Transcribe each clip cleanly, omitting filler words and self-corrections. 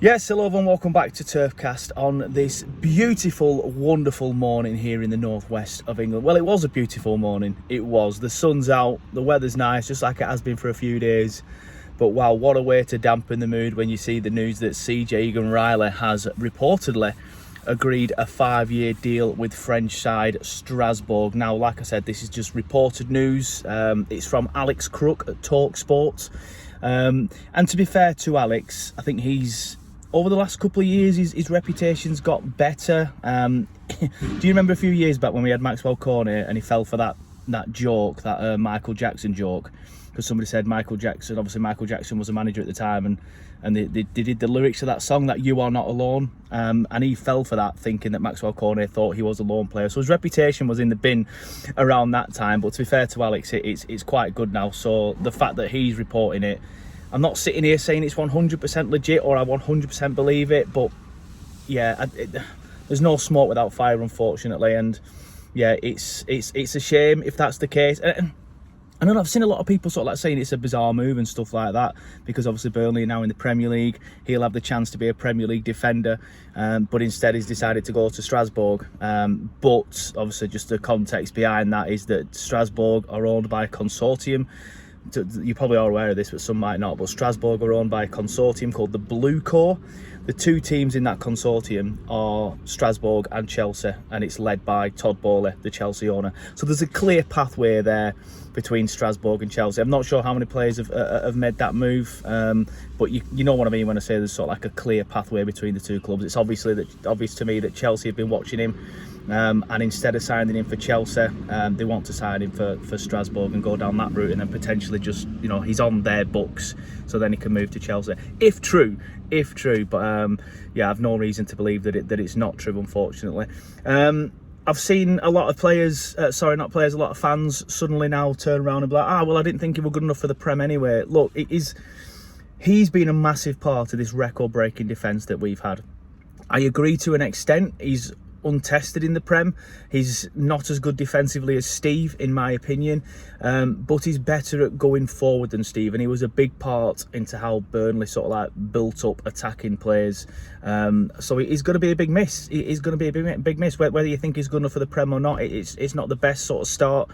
Yes, hello and welcome back to Turfcast on this beautiful, wonderful morning here in the northwest of England. Well, it was a beautiful morning. It was. The sun's out, the weather's nice, just like it has been for a few days. But wow, what a way to dampen the mood when you see the news that Egan-Riley has reportedly agreed a 5-year deal with French side Strasbourg. Now, like I said, this is just reported news. It's from Alex Crook at TalkSport. And to be fair to Alex, I think he's... over the last couple of years, his reputation's got better. Do you remember a few years back when we had Maxwell Cornet and he fell for that joke, that Michael Jackson joke? Because somebody said Michael Jackson, obviously Michael Jackson was a manager at the time, and they did the lyrics to that song, that You Are Not Alone, and he fell for that, thinking that Maxwell Cornet thought he was a lone player. So his reputation was in the bin around that time. But to be fair to Alex, it's quite good now. So the fact that he's reporting it, I'm not sitting here saying it's 100% legit or I 100% believe it, but yeah, there's no smoke without fire, unfortunately. And yeah, it's a shame if that's the case. And then I've seen a lot of people sort of like saying it's a bizarre move and stuff like that, because obviously Burnley are now in the Premier League. He'll have the chance to be a Premier League defender, but instead he's decided to go to Strasbourg. But obviously just the context behind that is that Strasbourg are owned by a consortium. You probably are aware of this, but some might not. But Strasbourg are owned by a consortium called the Blue Corps. The two teams in that consortium are Strasbourg and Chelsea, and it's led by Todd Bowley, the Chelsea owner. So there's a clear pathway there between Strasbourg and Chelsea. I'm not sure how many players have made that move, but you know what I mean when I say there's sort of like a clear pathway between the two clubs. It's obvious to me that Chelsea have been watching him, and instead of signing him for Chelsea, they want to sign him for Strasbourg and go down that route, and then potentially just, you know, he's on their books, so then he can move to Chelsea if true. But yeah, I've no reason to believe that it's not true, unfortunately. I've seen a lot of players, a lot of fans suddenly now turn around and be like, well, I didn't think he was good enough for the Prem anyway. Look, he's been a massive part of this record-breaking defence that we've had. I agree to an extent. He's untested in the Prem. He's not as good defensively as Steve, in my opinion, but he's better at going forward than Steve, and he was a big part into how Burnley sort of like built up attacking players. So he's going to be a big miss. He's going to be a big miss. Whether you think he's good enough for the Prem or not, it's not the best sort of start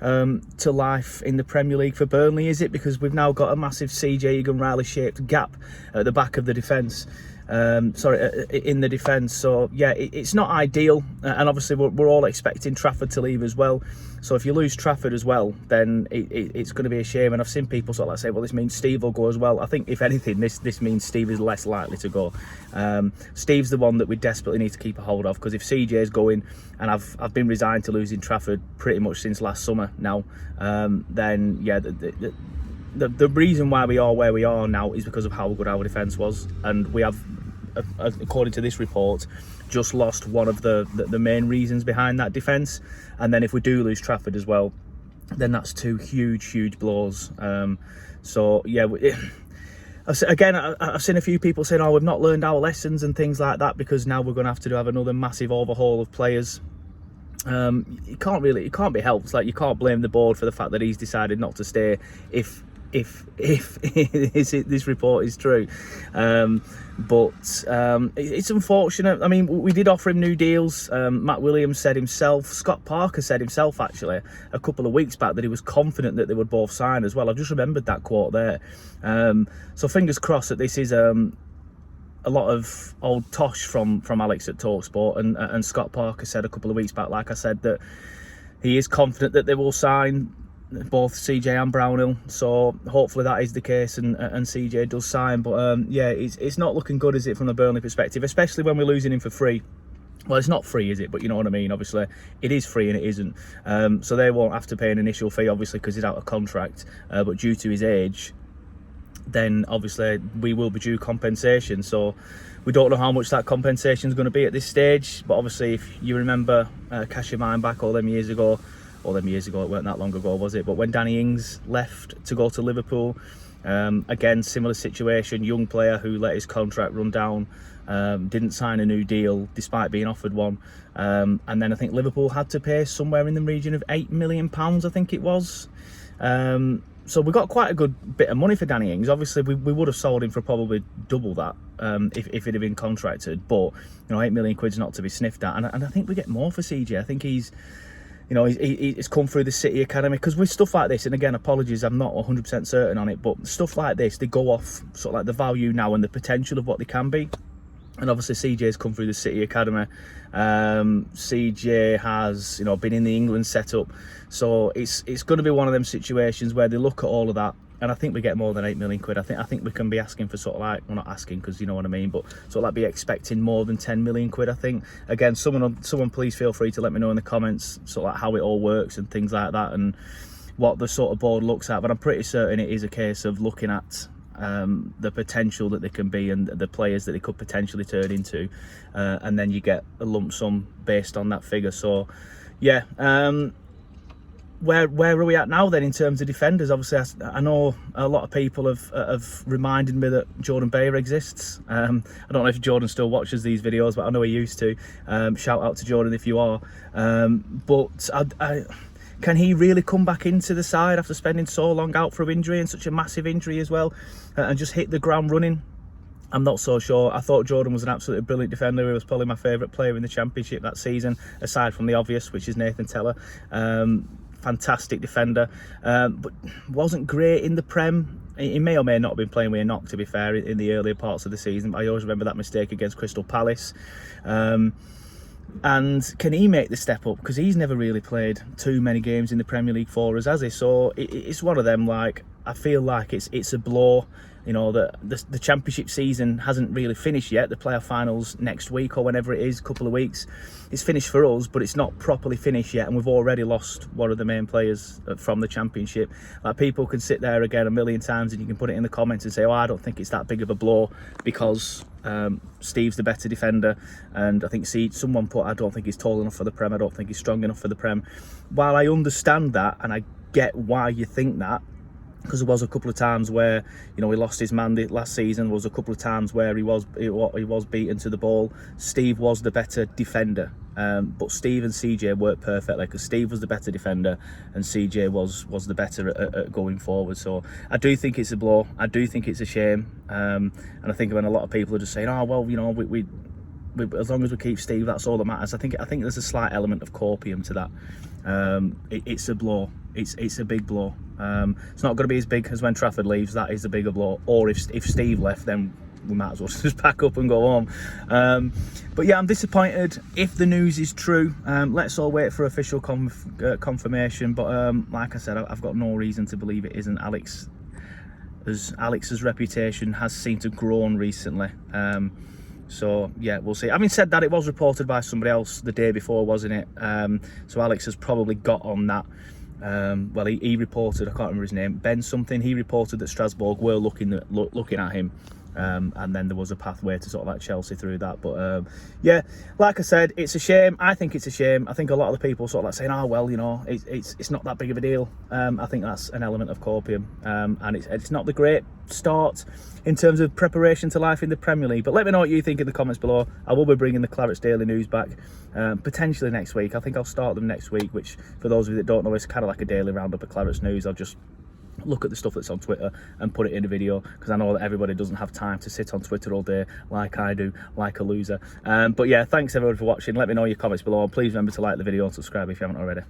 to life in the Premier League for Burnley, is it? Because we've now got a massive Egan-Riley shaped gap at the back of the defence. In the defence. So yeah, it's not ideal, and obviously we're all expecting Trafford to leave as well. So if you lose Trafford as well, then it's going to be a shame. And I've seen people sort of like say, well, this means Steve will go as well. I think if anything, this means Steve is less likely to go. Steve's the one that we desperately need to keep a hold of, because if CJ's going, and I've been resigned to losing Trafford pretty much since last summer now, then yeah, the reason why we are where we are now is because of how good our defence was, and we have, according to this report, just lost one of the main reasons behind that defence. And then if we do lose Trafford as well, then that's two huge blows. So yeah, again, I've seen a few people saying, we've not learned our lessons and things like that, because now we're going to have another massive overhaul of players. It can't be helped. It's like, you can't blame the board for the fact that he's decided not to stay if this report is true. But it's unfortunate. I mean, we did offer him new deals. Matt Williams said himself, Scott Parker said himself actually a couple of weeks back that he was confident that they would both sign as well. I've just remembered that quote there. So fingers crossed that this is a lot of old tosh from Alex at TalkSport, and Scott Parker said a couple of weeks back, like I said, that he is confident that they will sign both CJ and Brownhill. So hopefully that is the case, and CJ does sign. But yeah, it's not looking good, is it, from the Burnley perspective, especially when we're losing him for free. Well, it's not free, is it? But you know what I mean. Obviously it is free and it isn't. So they won't have to pay an initial fee, obviously, because he's out of contract, but due to his age, then obviously we will be due compensation. So we don't know how much that compensation is going to be at this stage, but obviously if you remember, cast your mind back all them years ago, it weren't that long ago, was it? But when Danny Ings left to go to Liverpool, again, similar situation, young player who let his contract run down, didn't sign a new deal despite being offered one, and then I think Liverpool had to pay somewhere in the region of £8 million, I think it was. So we got quite a good bit of money for Danny Ings. Obviously, we would have sold him for probably double that if he'd have been contracted. But, you know, 8 million quid's not to be sniffed at. And I think we get more for CJ. I think he's, you know, he's come through the City Academy. Because with stuff like this, and again, apologies, I'm not 100% certain on it, but stuff like this, they go off sort of like the value now and the potential of what they can be. And obviously CJ's come through the City Academy. CJ has, you know, been in the England setup. So it's going to be one of them situations where they look at all of that, and I think we get more than 8 million quid. I think we can be asking for sort of like, well, not asking because you know what I mean, but sort of like be expecting more than 10 million quid. I think, again, someone please feel free to let me know in the comments sort of like how it all works and things like that, and what the sort of board looks at. But I'm pretty certain it is a case of looking at the potential that they can be and the players that they could potentially turn into, and then you get a lump sum based on that figure. So yeah, where are we at now then in terms of defenders? Obviously I know a lot of people have reminded me that Jordan Bayer exists. I don't know if Jordan still watches these videos, but I know he used to. Shout out to Jordan if you are. But can he really come back into the side after spending so long out for injury, and such a massive injury as well, and just hit the ground running? I'm not so sure. I thought Jordan was an absolutely brilliant defender. He was probably my favourite player in the Championship that season, aside from the obvious, which is Nathan Teller. Fantastic defender, but wasn't great in the Prem. He may or may not have been playing with a knock, to be fair, in the earlier parts of the season, but I always remember that mistake against Crystal Palace. And can he make the step up? Because he's never really played too many games in the Premier League for us, has he? So it's one of them, like, I feel like it's a blow. You know, the Championship season hasn't really finished yet. The playoff finals next week or whenever it is, a couple of weeks. It's finished for us, but it's not properly finished yet, and we've already lost one of the main players from the Championship. Like, people can sit there again a million times, and you can put it in the comments and say, oh, I don't think it's that big of a blow because Steve's the better defender, and I think someone put, I don't think he's tall enough for the Prem, I don't think he's strong enough for the Prem. While I understand that, and I get why you think that, because there was a couple of times where, you know, he lost his man last season. There was a couple of times where he was beaten to the ball. Steve was the better defender, but Steve and CJ worked perfectly, because Steve was the better defender and CJ was the better at going forward. So I do think it's a blow. I do think it's a shame, and I think when a lot of people are just saying, oh well, you know, we as long as we keep Steve, that's all that matters. I think there's a slight element of copium to that. It's a blow. It's a big blow. It's not going to be as big as when Trafford leaves. That is a bigger blow. Or if Steve left, then we might as well just pack up and go home. But yeah, I'm disappointed. If the news is true, let's all wait for official confirmation. But like I said, I've got no reason to believe it isn't. Alex's reputation has seemed to grown recently. So yeah, we'll see. Having said that, it was reported by somebody else the day before, wasn't it? So Alex has probably got on that. Well, he reported, I can't remember his name, Ben something. He reported that Strasbourg were looking at him, and then there was a pathway to sort of like Chelsea through that. But yeah, like I said, it's a shame. I think it's a shame. I think a lot of the people sort of like saying, oh well, you know, it's not that big of a deal. I think that's an element of copium, and it's not the great start in terms of preparation to life in the Premier League. But let me know what you think in the comments below. I will be bringing the Clarets Daily News back potentially next week. I think I'll start them next week, which for those of you that don't know, is kind of like a daily roundup of Clarets News. I'll just look at the stuff that's on Twitter and put it in a video, because I know that everybody doesn't have time to sit on Twitter all day like I do, like a loser. But yeah, thanks everyone for watching. Let me know your comments below, and please remember to like the video and subscribe if you haven't already.